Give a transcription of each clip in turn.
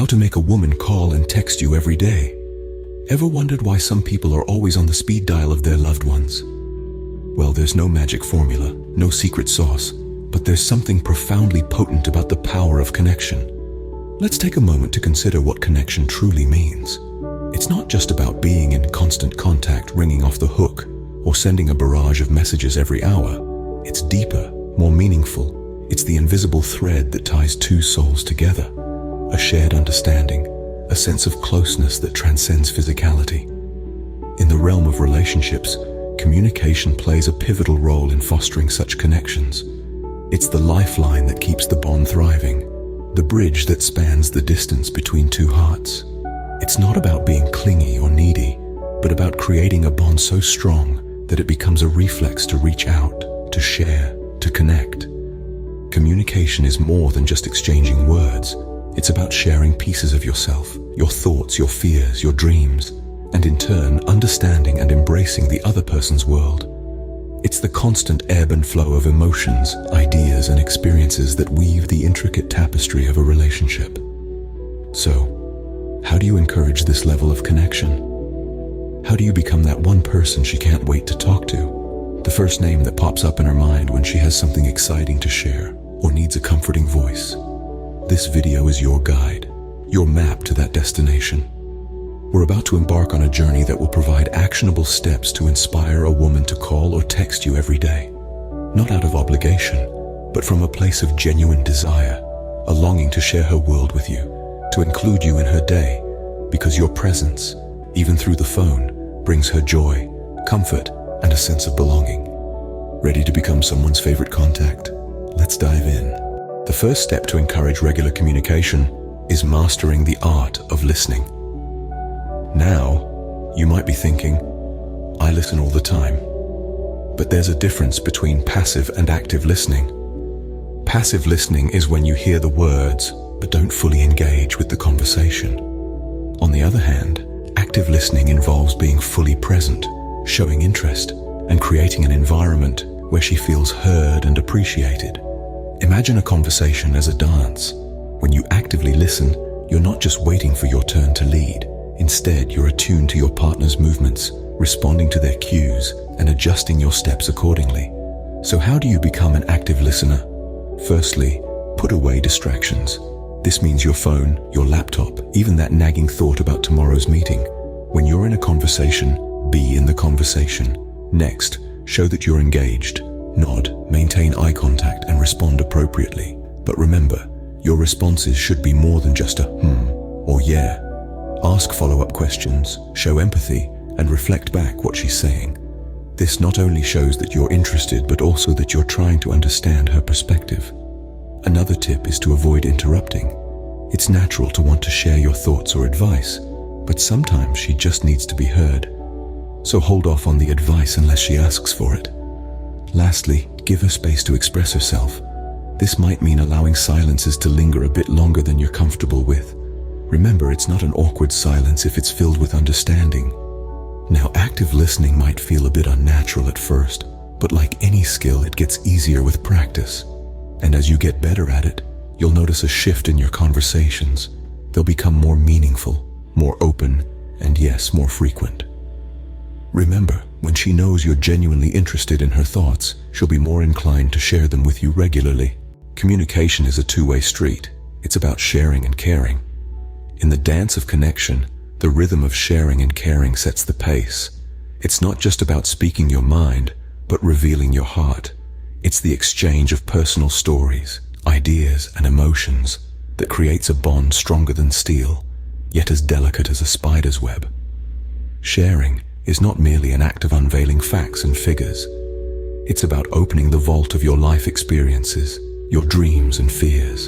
How to make a woman call and text you every day. Ever wondered why some people are always on the speed dial of their loved ones? Well, there's no magic formula, no secret sauce, but there's something profoundly potent about the power of connection. Let's take a moment to consider what connection truly means. It's not just about being in constant contact, ringing off the hook, or sending a barrage of messages every hour. It's deeper, more meaningful. It's the invisible thread that ties two souls together. A shared understanding, a sense of closeness that transcends physicality. In the realm of relationships, communication plays a pivotal role in fostering such connections. It's the lifeline that keeps the bond thriving, the bridge that spans the distance between two hearts. It's not about being clingy or needy, but about creating a bond so strong that it becomes a reflex to reach out, to share, to connect. Communication is more than just exchanging words. It's about sharing pieces of yourself, your thoughts, your fears, your dreams, and in turn, understanding and embracing the other person's world. It's the constant ebb and flow of emotions, ideas, and experiences that weave the intricate tapestry of a relationship. So, how do you encourage this level of connection? How do you become that one person she can't wait to talk to? The first name that pops up in her mind when she has something exciting to share or needs a comforting voice. This video is your guide, your map to that destination. We're about to embark on a journey that will provide actionable steps to inspire a woman to call or text you every day. Not out of obligation, but from a place of genuine desire, a longing to share her world with you, to include you in her day, because your presence, even through the phone, brings her joy, comfort, and a sense of belonging. Ready to become someone's favorite contact? Let's dive in. The first step to encourage regular communication is mastering the art of listening. Now, you might be thinking, I listen all the time. But there's a difference between passive and active listening. Passive listening is when you hear the words, but don't fully engage with the conversation. On the other hand, active listening involves being fully present, showing interest, and creating an environment where she feels heard and appreciated. Imagine a conversation as a dance. When you actively listen, you're not just waiting for your turn to lead. Instead, you're attuned to your partner's movements, responding to their cues, and adjusting your steps accordingly. So how do you become an active listener? Firstly, put away distractions. This means your phone, your laptop, even that nagging thought about tomorrow's meeting. When you're in a conversation, be in the conversation. Next, show that you're engaged. Nod, maintain eye contact, and respond appropriately. But remember, your responses should be more than just a or yeah. Ask follow-up questions, show empathy, and reflect back what she's saying. This not only shows that you're interested, but also that you're trying to understand her perspective. Another tip is to avoid interrupting. It's natural to want to share your thoughts or advice, but sometimes she just needs to be heard. So hold off on the advice unless she asks for it. Lastly, give her space to express herself. This might mean allowing silences to linger a bit longer than you're comfortable with. Remember, it's not an awkward silence if it's filled with understanding. Now, active listening might feel a bit unnatural at first, but like any skill, it gets easier with practice. And as you get better at it, you'll notice a shift in your conversations. They'll become more meaningful, more open, and yes, more frequent. Remember, when she knows you're genuinely interested in her thoughts, she'll be more inclined to share them with you regularly. Communication is a two-way street. It's about sharing and caring. In the dance of connection, the rhythm of sharing and caring sets the pace. It's not just about speaking your mind, but revealing your heart. It's the exchange of personal stories, ideas, and emotions that creates a bond stronger than steel, yet as delicate as a spider's web. Sharing is not merely an act of unveiling facts and figures. It's about opening the vault of your life experiences, your dreams and fears,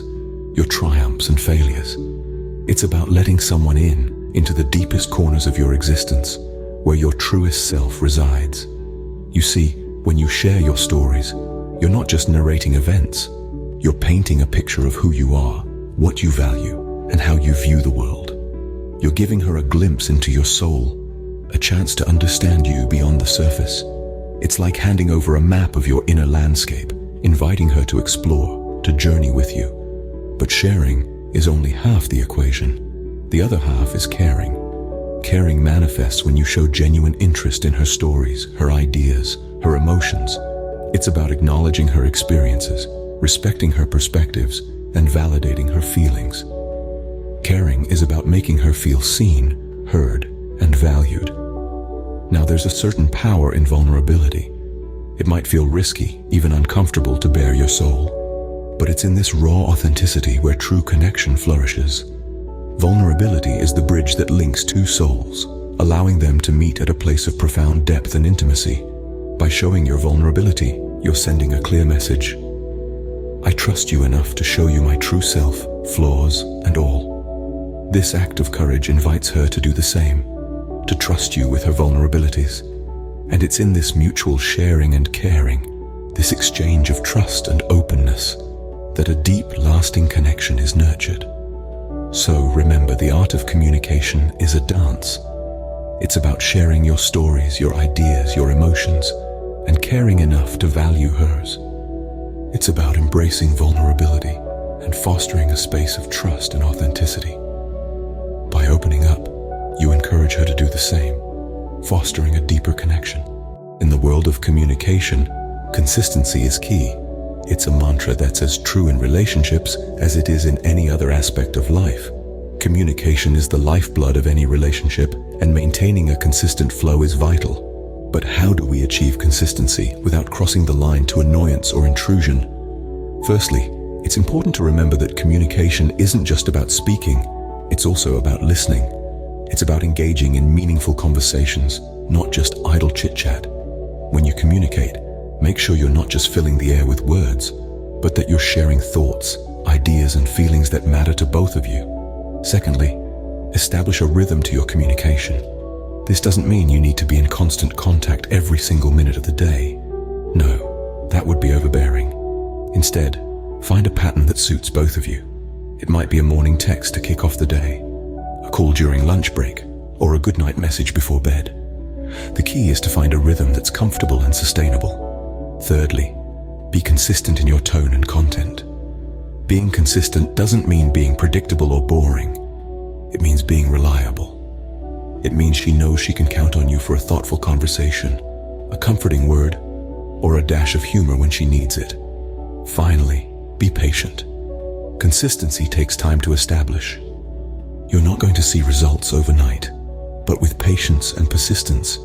your triumphs and failures. It's about letting someone into the deepest corners of your existence, where your truest self resides. You see, when you share your stories, you're not just narrating events. You're painting a picture of who you are, what you value, and how you view the world. You're giving her a glimpse into your soul, a chance to understand you beyond the surface. It's like handing over a map of your inner landscape, inviting her to explore, to journey with you. But sharing is only half the equation. The other half is caring. Caring manifests when you show genuine interest in her stories, her ideas, her emotions. It's about acknowledging her experiences, respecting her perspectives, and validating her feelings. Caring is about making her feel seen, heard, and valued. Now, there's a certain power in vulnerability. It might feel risky, even uncomfortable to bare your soul, but it's in this raw authenticity where true connection flourishes. Vulnerability is the bridge that links two souls, allowing them to meet at a place of profound depth and intimacy. By showing your vulnerability, you're sending a clear message. I trust you enough to show you my true self, flaws, and all. This act of courage invites her to do the same, to trust you with her vulnerabilities. And it's in this mutual sharing and caring, this exchange of trust and openness, that a deep, lasting connection is nurtured. So remember, the art of communication is a dance. It's about sharing your stories, your ideas, your emotions, and caring enough to value hers. It's about embracing vulnerability and fostering a space of trust and authenticity. By opening up, you encourage her to do the same, fostering a deeper connection. In the world of communication, consistency is key. It's a mantra that's as true in relationships as it is in any other aspect of life. Communication is the lifeblood of any relationship, and maintaining a consistent flow is vital. But how do we achieve consistency without crossing the line to annoyance or intrusion? Firstly, it's important to remember that communication isn't just about speaking, it's also about listening. It's about engaging in meaningful conversations, not just idle chit-chat. When you communicate, make sure you're not just filling the air with words, but that you're sharing thoughts, ideas, and feelings that matter to both of you. Secondly, establish a rhythm to your communication. This doesn't mean you need to be in constant contact every single minute of the day. No, that would be overbearing. Instead, find a pattern that suits both of you. It might be a morning text to kick off the day, a call during lunch break, or a goodnight message before bed. The key is to find a rhythm that's comfortable and sustainable. Thirdly, be consistent in your tone and content. Being consistent doesn't mean being predictable or boring. It means being reliable. It means she knows she can count on you for a thoughtful conversation, a comforting word, or a dash of humor when she needs it. Finally, be patient. Consistency takes time to establish. You're not going to see results overnight, but with patience and persistence,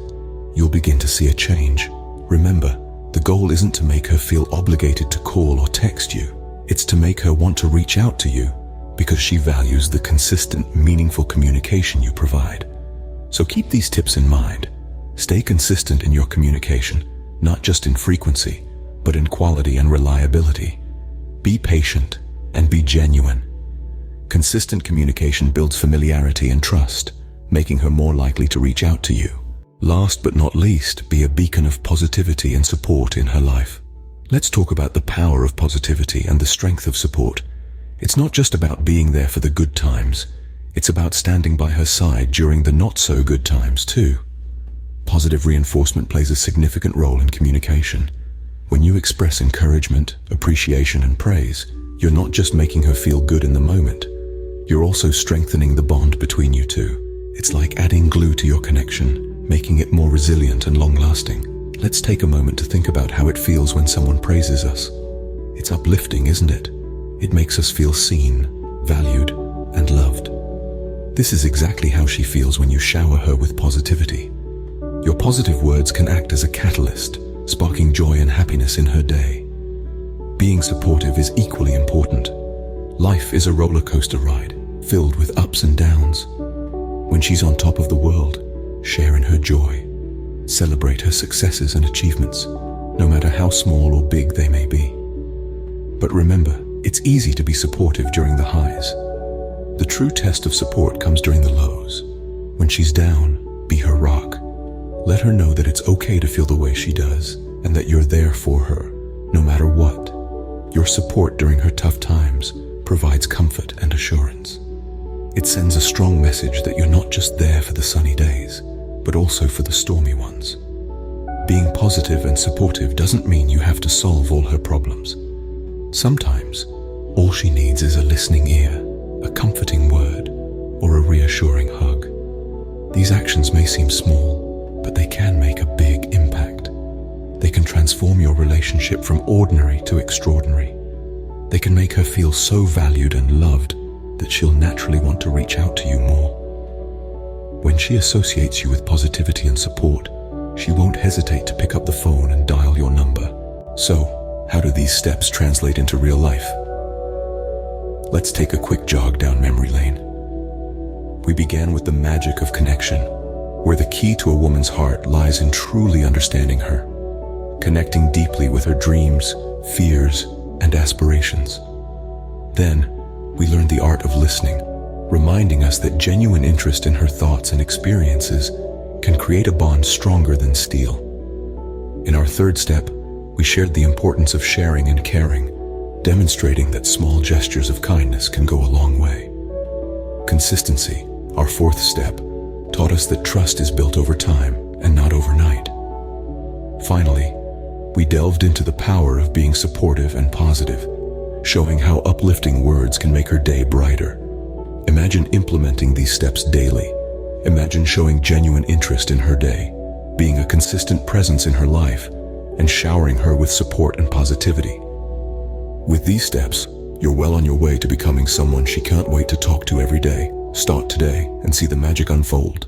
you'll begin to see a change. Remember, the goal isn't to make her feel obligated to call or text you. It's to make her want to reach out to you because she values the consistent, meaningful communication you provide. So keep these tips in mind. Stay consistent in your communication, not just in frequency, but in quality and reliability. Be patient and be genuine. Consistent communication builds familiarity and trust, making her more likely to reach out to you. Last but not least, be a beacon of positivity and support in her life. Let's talk about the power of positivity and the strength of support. It's not just about being there for the good times. It's about standing by her side during the not-so-good times too. Positive reinforcement plays a significant role in communication. When you express encouragement, appreciation, and praise, you're not just making her feel good in the moment. You're also strengthening the bond between you two. It's like adding glue to your connection, making it more resilient and long-lasting. Let's take a moment to think about how it feels when someone praises us. It's uplifting, isn't it? It makes us feel seen, valued, and loved. This is exactly how she feels when you shower her with positivity. Your positive words can act as a catalyst, sparking joy and happiness in her day. Being supportive is equally important. Life is a roller coaster ride, filled with ups and downs. When she's on top of the world, share in her joy. Celebrate her successes and achievements, no matter how small or big they may be. But remember, it's easy to be supportive during the highs. The true test of support comes during the lows. When she's down, be her rock. Let her know that it's okay to feel the way she does, and that you're there for her, no matter what. Your support during her tough times provides comfort and assurance. It sends a strong message that you're not just there for the sunny days, but also for the stormy ones. Being positive and supportive doesn't mean you have to solve all her problems. Sometimes, all she needs is a listening ear, a comforting word, or a reassuring hug. These actions may seem small, but they can make a big impact. They can transform your relationship from ordinary to extraordinary. They can make her feel so valued and loved that she'll naturally want to reach out to you more. When she associates you with positivity and support, she won't hesitate to pick up the phone and dial your number. So, how do these steps translate into real life? Let's take a quick jog down memory lane. We began with the magic of connection, where the key to a woman's heart lies in truly understanding her, connecting deeply with her dreams, fears, and aspirations. Then, we learned the art of listening, reminding us that genuine interest in her thoughts and experiences can create a bond stronger than steel. In our third step, we shared the importance of sharing and caring, demonstrating that small gestures of kindness can go a long way. Consistency, our fourth step, taught us that trust is built over time and not overnight. Finally, we delved into the power of being supportive and positive, showing how uplifting words can make her day brighter. Imagine implementing these steps daily. Imagine showing genuine interest in her day, being a consistent presence in her life, and showering her with support and positivity. With these steps, you're well on your way to becoming someone she can't wait to talk to every day. Start today and see the magic unfold.